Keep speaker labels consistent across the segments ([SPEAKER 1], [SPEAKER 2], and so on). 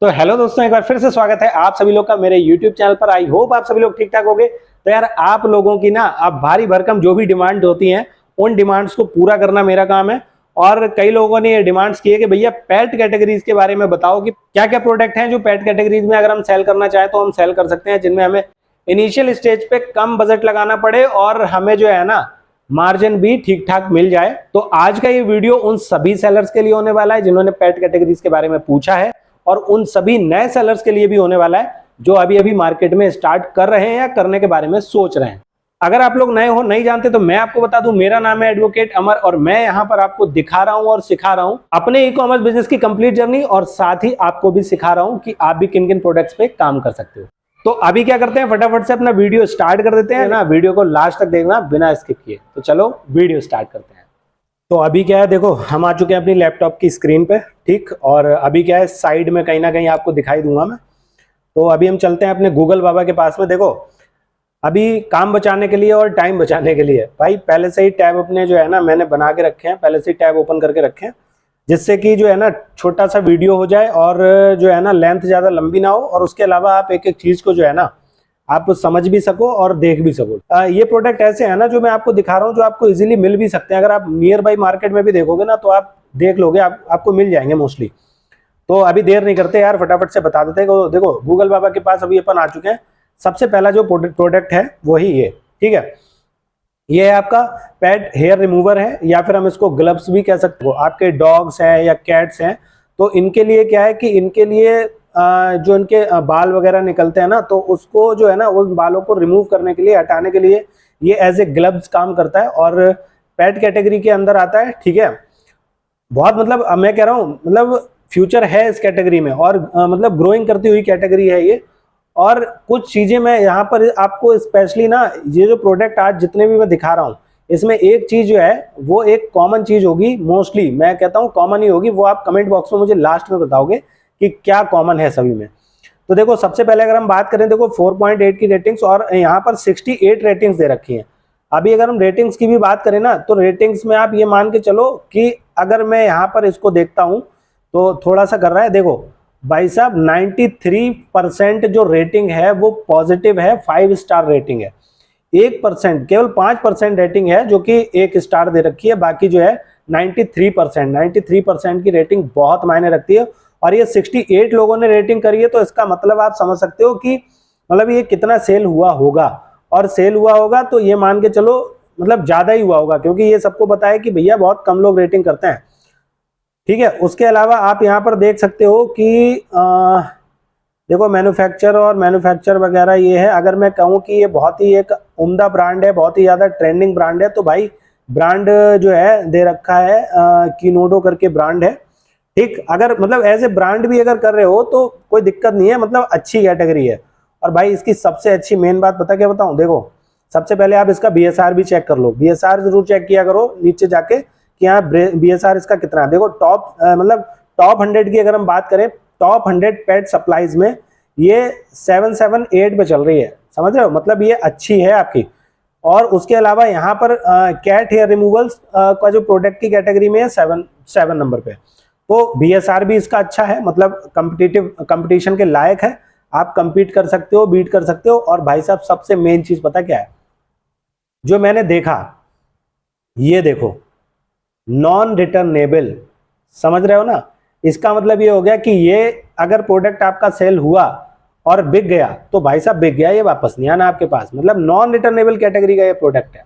[SPEAKER 1] तो हेलो दोस्तों, एक बार फिर से स्वागत है आप सभी लोग का मेरे YouTube चैनल पर। आई होप आप सभी लोग ठीक ठाक होंगे। तो यार आप लोगों की ना अब भारी भरकम जो भी डिमांड होती हैं उन डिमांड्स को पूरा करना मेरा काम है। और कई लोगों ने ये डिमांड्स की है कि भैया पेट कैटेगरीज के बारे में बताओ कि क्या क्या प्रोडक्ट हैं जो पेट कैटेगरीज में अगर हम सेल करना चाहें तो हम सेल कर सकते हैं, जिनमें हमें इनिशियल स्टेज पे कम बजट लगाना पड़े और हमें जो है ना मार्जिन भी ठीक ठाक मिल जाए। तो आज का ये वीडियो उन सभी सेलर्स के लिए होने वाला है जिन्होंने पेट कैटेगरीज के बारे में पूछा है, और उन सभी नए सेलर्स के लिए भी होने वाला है जो अभी अभी मार्केट में स्टार्ट कर रहे हैं या करने के बारे में सोच रहे हैं। अगर आप लोग नए हो, नहीं जानते, तो मैं आपको बता दूं, मेरा नाम है एडवोकेट अमर और मैं यहां पर आपको दिखा रहा हूं और सिखा रहा हूं अपने ई कॉमर्स बिजनेस की कंप्लीट जर्नी, और साथ ही आपको भी सिखा रहा हूं कि आप भी किन किन प्रोडक्ट्स पे काम कर सकते हो। तो अभी क्या करते हैं, फटाफट से अपना वीडियो स्टार्ट कर देते हैं ना। वीडियो को लास्ट तक देखना बिना स्किप किए। तो चलो वीडियो स्टार्ट करते हैं। तो अभी क्या है, देखो हम आ चुके हैं अपनी लैपटॉप की स्क्रीन पे, ठीक। और अभी क्या है, साइड में कहीं ना कहीं आपको दिखाई दूंगा मैं। तो अभी हम चलते हैं अपने गूगल बाबा के पास में। देखो अभी काम बचाने के लिए और टाइम बचाने के लिए भाई पहले से ही टैब अपने जो है ना मैंने बना के रखे हैं, पहले से ही टैब ओपन करके रखे हैं, जिससे कि जो है ना छोटा सा वीडियो हो जाए और जो है ना लेंथ ज़्यादा लंबी ना हो, और उसके अलावा आप एक एक चीज़ को जो है ना आप समझ भी सको और देख भी सको। ये प्रोडक्ट ऐसे है ना जो मैं आपको दिखा रहा हूँ जो आपको इजीली मिल भी सकते हैं। अगर आप नियर बाई मार्केट में भी देखोगे ना तो आप देख लोगे, आपको मिल जाएंगे मोस्टली। तो अभी देर नहीं करते यार, फटाफट से बता देते हैं। देखो गूगल बाबा के पास अभी अपन आ चुके हैं। सबसे पहला जो प्रोडक्ट है वही ये, ठीक है। ये है आपका पेट हेयर रिमूवर है, या फिर हम इसको ग्लव्स भी कह सकते हो। आपके डॉग्स हैं या कैट्स हैं तो इनके लिए क्या है कि इनके लिए जो इनके बाल वगैरह निकलते हैं ना, तो उसको जो है ना उस बालों को रिमूव करने के लिए, हटाने के लिए ये एज ए ग्लव्स काम करता है और पेट कैटेगरी के अंदर आता है, ठीक है। बहुत मतलब मैं कह रहा हूँ मतलब फ्यूचर है इस कैटेगरी में, और मतलब ग्रोइंग करती हुई कैटेगरी है ये। और कुछ चीजें मैं यहाँ पर आपको स्पेशली ना, ये जो प्रोडक्ट आज जितने भी मैं दिखा रहा हूँ इसमें एक चीज जो है वो एक कॉमन चीज होगी, मोस्टली मैं कहता हूँ कॉमन ही होगी। वो आप कमेंट बॉक्स में मुझे लास्ट में बताओगे कि क्या कॉमन है सभी में। तो देखो सबसे पहले अगर हम बात करें, देखो 4.8 की रेटिंग्स और यहाँ पर 68 रेटिंग्स दे रखी हैं। अभी अगर हम रेटिंग्स की भी बात करें ना तो रेटिंग्स में आप ये मान के चलो कि अगर मैं यहाँ पर इसको देखता हूँ तो थोड़ा सा कर रहा है। देखो भाई साहब 93% जो रेटिंग है वो पॉजिटिव है, 5 स्टार रेटिंग है। 1% केवल 5% रेटिंग है जो कि 1 स्टार दे रखी है, बाकी जो है 93% की रेटिंग बहुत मायने रखती है। और ये 68 लोगों ने रेटिंग करी है, तो इसका मतलब आप समझ सकते हो कि मतलब ये कितना सेल हुआ होगा। और सेल हुआ होगा तो ये मान के चलो मतलब ज्यादा ही हुआ होगा, क्योंकि ये सबको पता है कि भैया बहुत कम लोग रेटिंग करते हैं, ठीक है। उसके अलावा आप यहाँ पर देख सकते हो कि देखो मैन्युफैक्चर वगैरह ये है। अगर मैं कहूँ कि ये बहुत ही एक उम्दा ब्रांड है, बहुत ही ज्यादा ट्रेंडिंग ब्रांड है, तो भाई ब्रांड जो है दे रखा है कीनोडो करके ब्रांड है, ठीक। अगर मतलब एज ए ब्रांड भी अगर कर रहे हो तो कोई दिक्कत नहीं है, मतलब अच्छी कैटेगरी है। और भाई इसकी सबसे अच्छी मेन बात पता क्या बताऊं, देखो सबसे पहले आप इसका BSR भी चेक कर लो। BSR जरूर चेक किया करो नीचे जाके कि यहाँ BSR इसका कितना है। देखो टॉप 100 की अगर हम बात करें, टॉप 100 पेट सप्लाईज में ये 778 पे चल रही है, समझ रहे हो, मतलब ये अच्छी है आपकी। और उसके अलावा यहाँ पर कैट हेयर रिमूवल्स का जो प्रोडक्ट की कैटेगरी में है 7 नंबर पे। तो BSR भी इसका अच्छा है, मतलब कंपटीशन के लायक है, आप कंपीट कर सकते हो, बीट कर सकते हो। और भाई साहब सबसे मेन चीज पता क्या है जो मैंने देखा, ये देखो नॉन रिटर्नेबल, समझ रहे हो ना। इसका मतलब ये हो गया कि ये अगर प्रोडक्ट आपका सेल हुआ और बिक गया तो भाई साहब बिक गया, ये वापस नहीं आना आपके पास, मतलब नॉन रिटर्नेबल कैटेगरी का ये प्रोडक्ट है।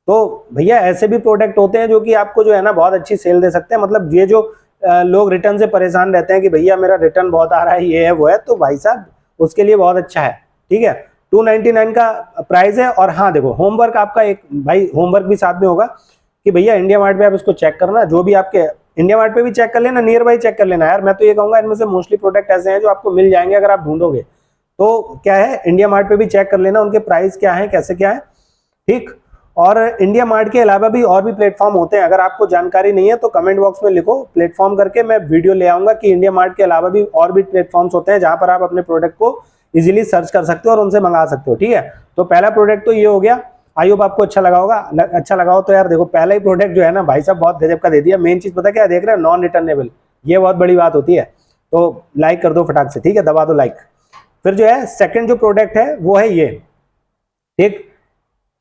[SPEAKER 1] तो भैया ऐसे भी प्रोडक्ट होते हैं जो कि आपको जो है ना बहुत अच्छी सेल दे सकते हैं। मतलब ये जो लोग रिटर्न से परेशान रहते हैं कि भैया मेरा रिटर्न बहुत आ रहा है, ये है वो है, तो भाई साहब उसके लिए बहुत अच्छा है, ठीक है। 299 का प्राइस है। और हाँ देखो होमवर्क आपका एक भाई होमवर्क भी साथ में होगा कि भैया इंडिया मार्ट पे आप इसको चेक करना, जो भी आपके इंडिया मार्ट पे भी चेक कर लेना, नियर बाई चेक कर लेना यार। मैं तो ये कहूंगा इनमें से मोस्टली प्रोडक्ट ऐसे हैं जो आपको मिल जाएंगे अगर आप ढूंढोगे। तो क्या है, इंडिया मार्ट पे भी चेक कर लेना उनके प्राइस क्या है, कैसे क्या है, ठीक। और इंडिया मार्ट के अलावा भी और भी प्लेटफॉर्म होते हैं, अगर आपको जानकारी नहीं है तो कमेंट बॉक्स में लिखो प्लेटफॉर्म करके, मैं वीडियो ले आऊंगा कि इंडिया मार्ट के अलावा भी और भी प्लेटफॉर्म्स होते हैं जहां पर आप अपने प्रोडक्ट को इजीली सर्च कर सकते हो और उनसे मंगा सकते हो, ठीक है। तो पहला प्रोडक्ट तो ये हो गया, आई होप आपको अच्छा लगा होगा। अच्छा लगा हो तो यार देखो पहला ही प्रोडक्ट जो है ना भाई साहब बहुत गजब का दे दिया। मेन चीज पता क्या देख रहे हैं, नॉन रिटर्नेबल, ये बहुत बड़ी बात होती है। तो लाइक कर दो फटाक से, ठीक है, दबा दो लाइक। फिर जो है सेकंड जो प्रोडक्ट है वो है ये, ठीक।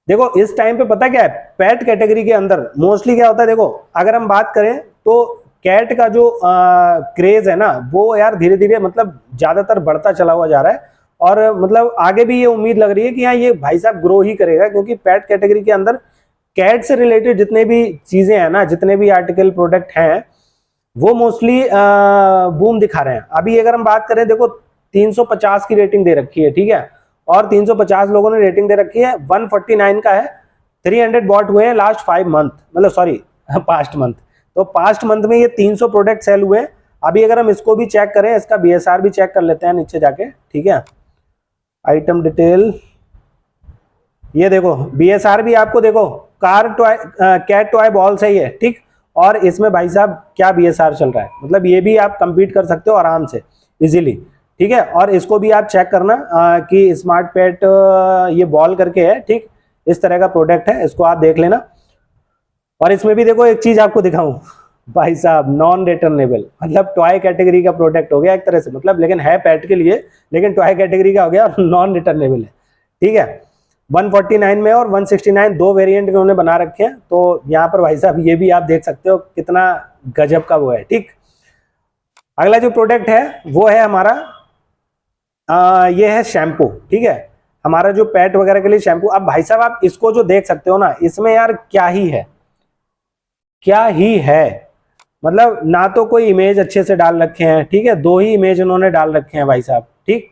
[SPEAKER 1] देखो इस टाइम पे पता क्या है, पेट कैटेगरी के अंदर मोस्टली क्या होता है, देखो अगर हम बात करें तो कैट का जो क्रेज है ना वो यार धीरे धीरे मतलब ज्यादातर बढ़ता चला हुआ जा रहा है, और मतलब आगे भी ये उम्मीद लग रही है कि हाँ ये भाई साहब ग्रो ही करेगा, क्योंकि पेट कैटेगरी के अंदर कैट से रिलेटेड जितने भी चीजें हैं ना, जितने भी आर्टिकल प्रोडक्ट हैं वो मोस्टली बूम दिखा रहे हैं। अभी अगर हम बात करें, देखो 350 की रेटिंग दे रखी है, ठीक है, और 350 लोगों ने रेटिंग दे रखी है, 149 का है, 300 बॉट हुए हैं लास्ट 5 मंथ, मतलब सॉरी पास्ट मंथ। तो पास्ट मंथ में ये 300 प्रोडक्ट सेल हुए। अभी अगर हम इसको भी चेक करें, इसका बीएसआर भी चेक कर लेते हैं नीचे जाके, ठीक है, आइटम डिटेल, ये देखो बीएसआर भी आपको देखो car toy cat toy ball से ही है, ठीक। और इसमें भाई साहब क्या बीएसआर चल रहा है, मतलब ये भी आप कंपीट कर सकते हो आराम से इजीली, ठीक है। और इसको भी आप चेक करना कि स्मार्ट पेट ये बॉल करके है, ठीक, इस तरह का प्रोडक्ट है, इसको आप देख लेना। और इसमें भी देखो एक चीज आपको दिखाऊं भाई साहब, नॉन रिटर्नेबल, मतलब टॉय कैटेगरी का प्रोडक्ट हो गया एक तरह से, मतलब लेकिन है पेट के लिए, लेकिन टॉय कैटेगरी का हो गया और नॉन रिटर्नेबल है, ठीक है। 149 में और 169 दो वेरिएंट में उन्होंने बना रखे हैं। तो यहाँ पर भाई साहब ये भी आप देख सकते हो कितना गजब का वो है, ठीक। अगला जो प्रोडक्ट है वो है हमारा ये है शैम्पू, ठीक है, हमारा जो पेट वगैरह के लिए शैम्पू। अब भाई साहब आप इसको जो देख सकते हो ना, इसमें यार क्या ही है, क्या ही है, मतलब ना तो कोई इमेज अच्छे से डाल रखे हैं, ठीक है, 2 ही इमेज उन्होंने डाल रखे हैं भाई साहब, ठीक।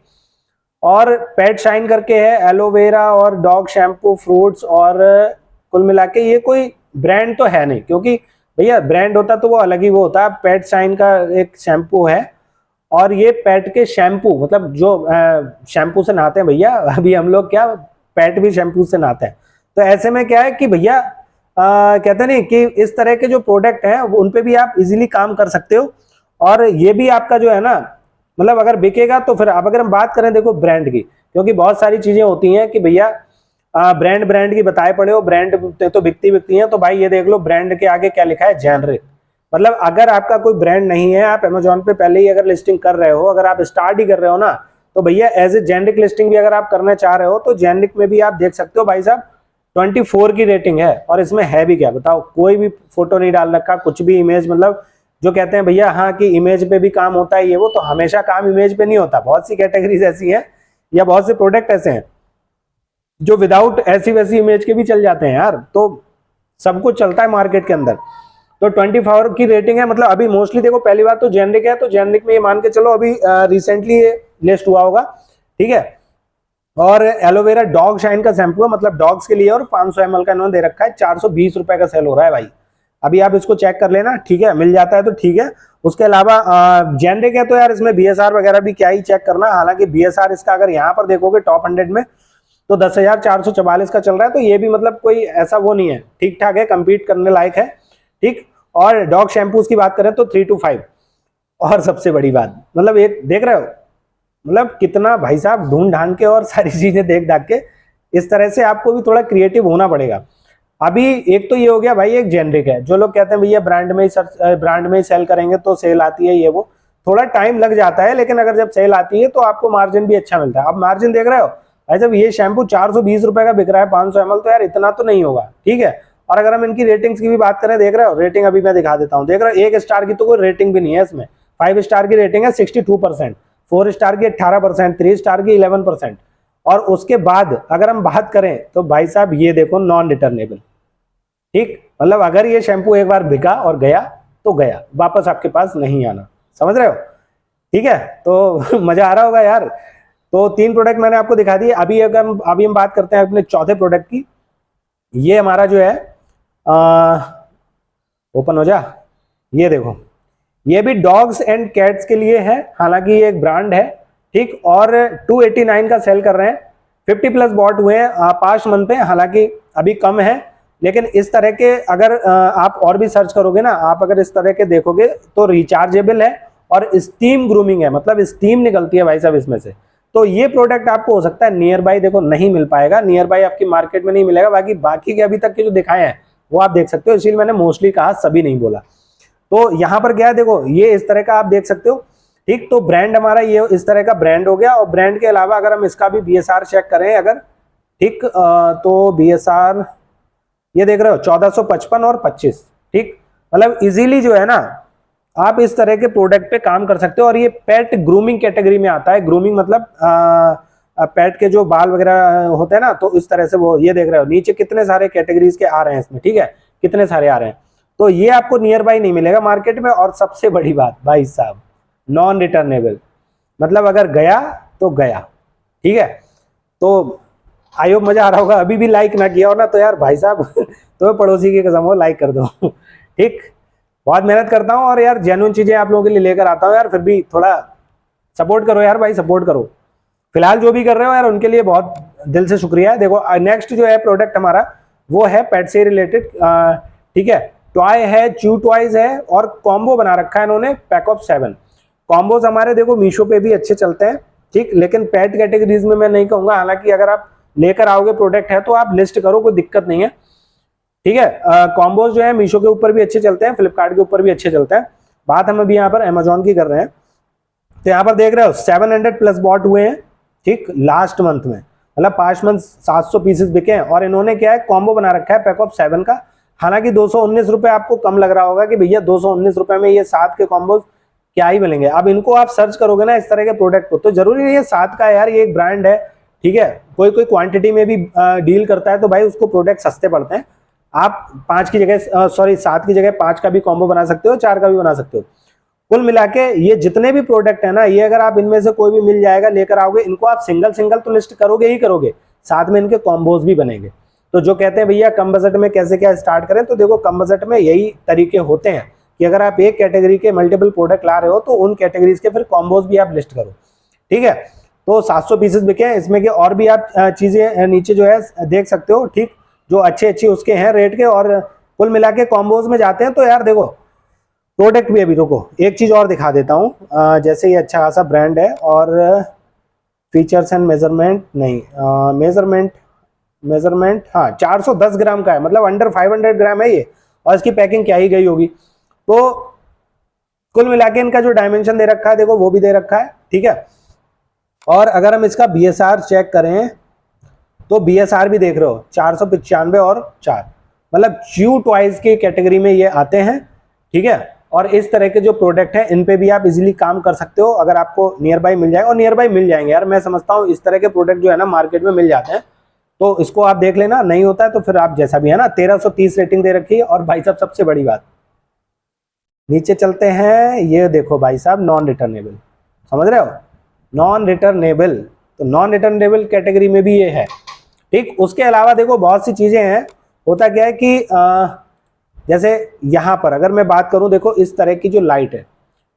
[SPEAKER 1] और पेट शाइन करके है, एलोवेरा और डॉग शैम्पू, फ्रूट्स, और कुल मिला के ये कोई ब्रांड तो है नहीं, क्योंकि भैया ब्रांड होता तो वो अलग ही वो होता। पेट शाइन का एक शैम्पू है, और ये पेट के शैम्पू, मतलब जो शैम्पू से नहाते हैं भैया, अभी हम लोग क्या पेट भी शैम्पू से नहाते हैं। तो ऐसे में क्या है कि भैया कहते नहीं कि इस तरह के जो प्रोडक्ट हैं उन पे भी आप इजीली काम कर सकते हो, और ये भी आपका जो है ना, मतलब अगर बिकेगा तो फिर अब अगर हम बात करें देखो ब्रांड की, क्योंकि बहुत सारी चीजें होती हैं कि भैया ब्रांड की बताए पड़े हो, ब्रांड तो बिकती हैं, तो भाई ये देख लो ब्रांड के आगे क्या लिखा है, जेनरिक। मतलब अगर आपका कोई ब्रांड नहीं है, आप अमेजोन पे पहले ही अगर लिस्टिंग कर रहे हो, अगर आप स्टार्ट ही कर रहे हो ना, तो भैया एज ए जेनरिक लिस्टिंग भी अगर आप करना चाह रहे हो तो जेनरिक में भी आप देख सकते हो भाई साहब 24 की रेटिंग है। और इसमें है भी क्या बताओ, कोई भी फोटो नहीं डाल रखा, कुछ भी इमेज, मतलब जो कहते हैं भैया हाँ कि इमेज पे भी काम होता है ये वो, तो हमेशा काम इमेज पे नहीं होता। बहुत सी कैटेगरीज ऐसी हैं या बहुत से प्रोडक्ट ऐसे हैं जो विदाउट ऐसी वैसी इमेज के भी चल जाते हैं यार, तो सब कुछ चलता है मार्केट के अंदर। तो 24 की रेटिंग है, मतलब अभी मोस्टली देखो पहली बात तो जेनरिक है, तो जेनरिक में ये मान के चलो अभी रिसेंटली ये लिस्ट हुआ होगा, ठीक है। और एलोवेरा डॉग शाइन का शैम्पू है, मतलब डॉग्स के लिए, और 500 ml का इन्होंने दे रखा है, 420 रुपए का सेल हो रहा है भाई। अभी आप इसको चेक कर लेना, ठीक है, मिल जाता है तो ठीक है। उसके अलावा जेनरिक है तो यार इसमें बीएसआर वगैरह भी क्या ही चेक करना, हालांकि बीएसआर इसका अगर यहाँ पर देखोगे टॉप 100 में तो 10,444 का चल रहा है, तो ये भी मतलब कोई ऐसा वो नहीं है, ठीक ठाक है, कंपीट करने लायक है, ठीक। और डॉग शैम्पूज की बात करें तो 3 to 5। और सबसे बड़ी बात, मतलब एक देख रहे हो, मतलब कितना भाई साहब ढूंढ ढांड के और सारी चीजें देख दाख के, इस तरह से आपको भी थोड़ा क्रिएटिव होना पड़ेगा। अभी एक तो ये हो गया भाई, एक जेनरिक है, जो लोग कहते हैं भैया ब्रांड में ही सेल करेंगे तो सेल आती है, ये वो थोड़ा टाइम लग जाता है, लेकिन अगर जब सेल आती है तो आपको मार्जिन भी अच्छा मिलता है। अब मार्जिन देख रहे हो भाई साहब, ये शैम्पू 420 रुपए का बिक रहा है 500 ml, तो यार इतना तो नहीं होगा, ठीक है। और अगर हम इनकी रेटिंग्स की भी बात करें, देख रहे हो रेटिंग अभी मैं दिखा देता हूँ, देख रहे हो 1 स्टार की तो कोई रेटिंग भी नहीं है इसमें, 5 स्टार की रेटिंग है 62%, 4 स्टार की 18%, 3 स्टार की 11%। और उसके बाद अगर हम बात करें तो भाई साहब ये देखो नॉन रिटर्नेबल, ठीक, मतलब अगर ये शैम्पू एक बार बिका और गया तो गया, वापस आपके पास नहीं आना, समझ रहे हो, ठीक है। तो मजा आ रहा होगा यार। तो 3 प्रोडक्ट मैंने आपको दिखा दिए। अभी हम बात करते हैं अपने चौथे प्रोडक्ट की। ये हमारा जो है ओपन हो जा, ये देखो, ये भी डॉग्स एंड कैट्स के लिए है, हालांकि ये एक ब्रांड है, ठीक। और 289 का सेल कर रहे हैं, 50+ बॉट हुए हैं पास्ट मंथ पे, हालांकि अभी कम है, लेकिन इस तरह के अगर आप और भी सर्च करोगे ना, आप अगर इस तरह के देखोगे तो रिचार्जेबल है और स्टीम ग्रूमिंग है, मतलब स्टीम निकलती है भाई साहब इसमें से। तो ये प्रोडक्ट आपको हो सकता है नियर बाई देखो नहीं मिल पाएगा, नियर बाई आपकी मार्केट में नहीं मिलेगा, बाकी के अभी तक के जो दिखाए हैं वो आप देख सकते हो, इसलिए मैंने मोस्टली कहा, सभी नहीं बोला। तो यहाँ पर क्या है देखो, ये इस तरह का आप देख सकते हो, ठीक, तो ब्रांड हमारा ये इस तरह का ब्रांड हो गया। और ब्रांड के अलावा अगर हम इसका भी BSR चेक करें अगर, ठीक, तो BSR ये देख रहे हो 1455 और 25, ठीक, मतलब इजीली जो है ना आप इस तरह के प्रोडक्ट पे काम कर सकते हो। और ये पेट ग्रूमिंग कैटेगरी में आता है। ग्रूमिंग मतलब पेट के जो बाल वगैरह होते हैं ना, तो इस तरह से वो, ये देख रहे हो नीचे कितने सारे कैटेगरीज के आ रहे हैं इसमें, ठीक है, कितने सारे आ रहे हैं। तो ये आपको नियर बाई नहीं मिलेगा मार्केट में। और सबसे बड़ी बात भाई साहब, नॉन रिटर्नेबल, मतलब अगर गया तो गया, ठीक है। तो आई होप मजा आ रहा होगा। अभी भी लाइक ना किया हो ना तो यार भाई साहब तो पड़ोसी की कसम हो लाइक कर दो ठीक, बहुत मेहनत करता हूँ और यार जेन्युइन चीजें आप लोगों के लिए लेकर आता हूँ यार, फिर भी थोड़ा सपोर्ट करो यार भाई, सपोर्ट करो। फिलहाल जो भी कर रहे हो यार उनके लिए बहुत दिल से शुक्रिया है। देखो नेक्स्ट जो है प्रोडक्ट हमारा वो है पेट से रिलेटेड, ठीक है, टॉय है, च्यू टॉयज है और कॉम्बो बना रखा है इन्होंने, पैक ऑफ 7 कॉम्बोज हमारे देखो मीशो पे भी अच्छे चलते हैं, ठीक, लेकिन पेट कैटेगरीज में मैं नहीं कहूंगा। हालांकि अगर आप लेकर आओगे प्रोडक्ट है तो आप लिस्ट करो, कोई दिक्कत नहीं है, ठीक है। कॉम्बोज जो है मीशो के ऊपर भी अच्छे चलते हैं, फ्लिपकार्ट के ऊपर भी अच्छे चलते हैं। बात हम अभी यहाँ पर अमेजोन की कर रहे हैं। तो यहाँ पर देख रहे हो 700 प्लस बॉट हुए हैं, ठीक, लास्ट मंथ में, मतलब 5 मंथ 700 पीसेस बिके हैं। और इन्होंने क्या है कॉम्बो बना रखा है पैक ऑफ 7 का। हालांकि 219 रुपए आपको कम लग रहा होगा कि भैया 219 रुपए में ये 7 के कॉम्बोज क्या ही मिलेंगे। अब इनको आप सर्च करोगे ना इस तरह के प्रोडक्ट को, तो जरूरी नहीं है 7 का यार, ये एक ब्रांड है, ठीक है। कोई कोई क्वांटिटी में भी डील करता है तो भाई उसको प्रोडक्ट सस्ते पड़ते हैं। आप 5 की जगह 7 की जगह 5 का भी कॉम्बो बना सकते हो, 4 का भी बना सकते हो। कुल मिला के ये जितने भी प्रोडक्ट है ना, ये अगर आप इनमें से कोई भी मिल जाएगा लेकर आओगे, इनको आप सिंगल सिंगल तो लिस्ट करोगे ही करोगे, साथ में इनके कॉम्बोज भी बनेंगे। तो जो कहते हैं भैया कम बजट में कैसे क्या स्टार्ट करें, तो देखो कम बजट में यही तरीके होते हैं कि अगर आप एक कैटेगरी के मल्टीपल प्रोडक्ट ला रहे हो तो उन कैटेगरीज के फिर कॉम्बोज भी आप लिस्ट करो, ठीक है। तो 700 पीसेस बिके हैं इसमें के, और भी आप चीजें नीचे जो है देख सकते हो, ठीक, जो अच्छे उसके हैं रेट के। और कुल मिला के कॉम्बोज में जाते हैं तो यार देखो प्रोडक्ट भी, अभी रुको एक चीज और दिखा देता हूँ। जैसे ये अच्छा खासा ब्रांड है और फीचर्स एंड मेजरमेंट नहीं, मेजरमेंट हाँ 410 ग्राम का है, मतलब अंडर 500 ग्राम है ये। और इसकी पैकिंग क्या ही गई होगी। तो कुल मिला के इनका जो डायमेंशन दे रखा है देखो वो भी दे रखा है, ठीक है। और अगर हम इसका BSR चेक करें तो BSR भी देख रहे हो 495 और 4, मतलब च्यू टॉयज की कैटेगरी में ये आते हैं, ठीक है। और इस तरह के जो प्रोडक्ट हैं इन पे भी आप इजीली काम कर सकते हो अगर आपको नियर बाई मिल जाए। और नियर बाई मिल जाएंगे यार, मैं समझता हूँ इस तरह के प्रोडक्ट जो है ना मार्केट में मिल जाते हैं। तो इसको आप देख लेना, नहीं होता है तो फिर आप जैसा भी है ना 1330 रेटिंग दे रखी है। और भाई साहब सबसे बड़ी बात, नीचे चलते हैं, ये देखो भाई साहब नॉन रिटर्नेबल, समझ रहे हो, नॉन रिटर्नेबल। तो नॉन रिटर्नेबल कैटेगरी में भी ये है, ठीक। उसके अलावा देखो बहुत सी चीजें हैं। होता क्या है कि जैसे यहाँ पर अगर मैं बात करूं, देखो इस तरह की जो लाइट है,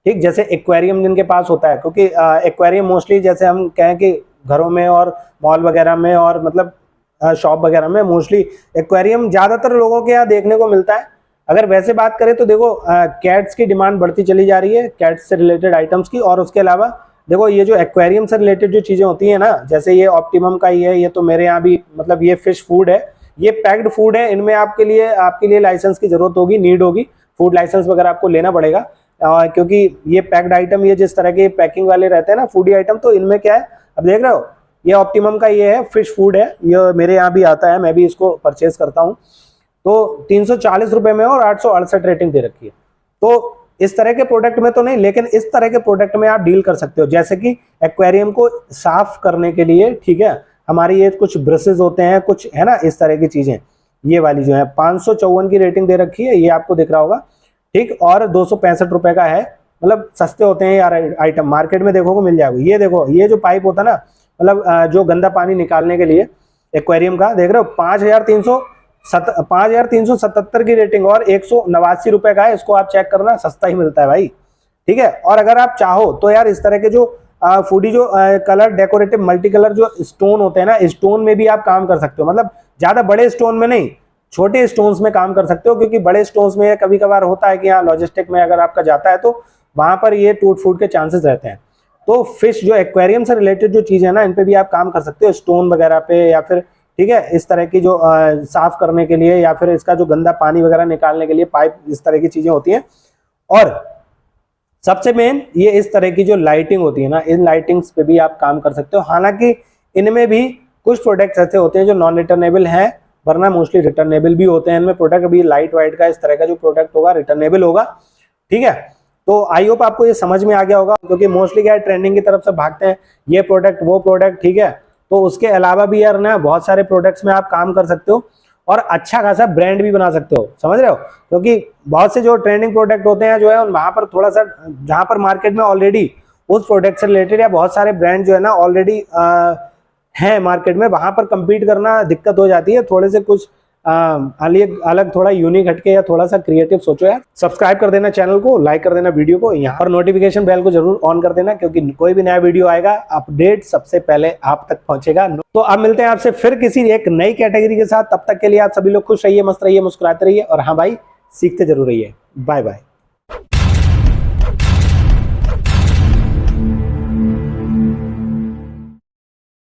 [SPEAKER 1] ठीक, जैसे एक्वेरियम जिनके पास होता है, क्योंकि एक्वेरियम मोस्टली जैसे हम कहें कि घरों में और मॉल वगैरह में और मतलब शॉप वगैरह में मोस्टली एक्वेरियम ज्यादातर लोगों के यहाँ देखने को मिलता है। अगर वैसे बात करें तो देखो कैट्स की डिमांड बढ़ती चली जा रही है, कैट्स से रिलेटेड आइटम्स की। और उसके अलावा देखो ये जो एक्वेरियम से रिलेटेड जो चीजें होती है ना, जैसे ये ऑप्टिमम का ही है, ये तो मेरे यहाँ भी, मतलब ये फिश फूड है, ये पैक्ड फूड है। इनमें आपके लिए लाइसेंस की जरूरत होगी, नीड होगी, फूड लाइसेंस वगैरह आपको लेना पड़ेगा, क्योंकि ये पैक्ड आइटम, ये जिस तरह के पैकिंग वाले रहते हैं ना फूडी आइटम, तो इनमें क्या है, अब देख रहे हो ये ऑप्टिमम का ये है, फिश फूड है, ये मेरे यहाँ भी आता है, मैं भी इसको परचेज करता हूँ। तो 340 रुपए में और 868 रेटिंग दे रखी है। तो इस तरह के प्रोडक्ट में तो नहीं, लेकिन इस तरह के प्रोडक्ट में आप डील कर सकते हो, जैसे कि एक्वेरियम को साफ करने के लिए, ठीक है, हमारी ये कुछ ब्रशेज होते हैं, कुछ है ना इस तरह की चीजें, ये वाली जो है 554 की रेटिंग दे रखी है, ये आपको दिख रहा होगा, ठीक। और 265 रुपए का है, मतलब सस्ते होते हैं यार आइटम, मार्केट में देखो को मिल जाएगा। ये देखो ये जो पाइप होता है ना, मतलब जो गंदा पानी निकालने के लिए एक्वेरियम का, देख रहे हो 5377 की रेटिंग और 189 रुपए का है। इसको आप चेक करना, सस्ता ही मिलता है भाई, ठीक है। और अगर आप चाहो तो यार इस तरह के जो फूडी जो कलर डेकोरेटिव मल्टी कलर जो स्टोन होते हैं ना, स्टोन में भी आप काम कर सकते हो, मतलब ज्यादा बड़े स्टोन में नहीं, छोटे स्टोन्स में काम कर सकते हो। क्योंकि बड़े स्टोन्स में कभी कभार होता है कि यहाँ लॉजिस्टिक में अगर आपका जाता है तो वहां पर ये टूट फूट के चांसेस रहते हैं। तो फिश जो एक्वेरियम से रिलेटेड जो चीज है ना, इन पे भी आप काम कर सकते हो, स्टोन वगैरह पे, या फिर ठीक है इस तरह की जो साफ करने के लिए, या फिर इसका जो गंदा पानी वगैरह निकालने के लिए पाइप, इस तरह की चीजें होती हैं। और सबसे मेन ये इस तरह की जो लाइटिंग होती है ना, इन लाइटिंग्स पे भी आप काम कर सकते हो। हालांकि इनमें भी कुछ प्रोडक्ट्स ऐसे होते हैं जो नॉन रिटर्नेबल हैं, वरना मोस्टली रिटर्नेबल भी होते हैं इनमें प्रोडक्ट। अभी लाइट वाइट का इस तरह का जो प्रोडक्ट होगा रिटर्नेबल होगा, ठीक है। तो आई होप आपको ये समझ में आ गया होगा, क्योंकि मोस्टली क्या है ट्रेंडिंग की तरफ से भागते हैं, ये प्रोडक्ट वो प्रोडक्ट, ठीक है। तो उसके अलावा भी यार ना बहुत सारे प्रोडक्ट्स में आप काम कर सकते हो और अच्छा खासा ब्रांड भी बना सकते हो, समझ रहे हो। क्योंकि बहुत से जो ट्रेंडिंग प्रोडक्ट होते हैं जो है वहां पर थोड़ा सा, जहां पर मार्केट में ऑलरेडी उस प्रोडक्ट से रिलेटेड या बहुत सारे ब्रांड जो है ना ऑलरेडी है मार्केट में, वहां पर compete करना दिक्कत हो जाती है। थोड़े से कुछ अलग थोड़ा यूनिक हटके या थोड़ा सा क्रिएटिव सोचो यार। सब्सक्राइब कर देना चैनल को, लाइक कर देना वीडियो को, यहाँ पर नोटिफिकेशन बेल को जरूर ऑन कर देना, क्योंकि कोई भी नया वीडियो आएगा अपडेट सबसे पहले आप तक पहुंचेगा। तो अब मिलते हैं आपसे फिर किसी एक नई कैटेगरी के साथ। तब तक के लिए आप सभी लोग खुश रहिए, मस्त रहिए, मुस्कुराते रहिए और हाँ भाई सीखते जरूर रहिए। Bye bye.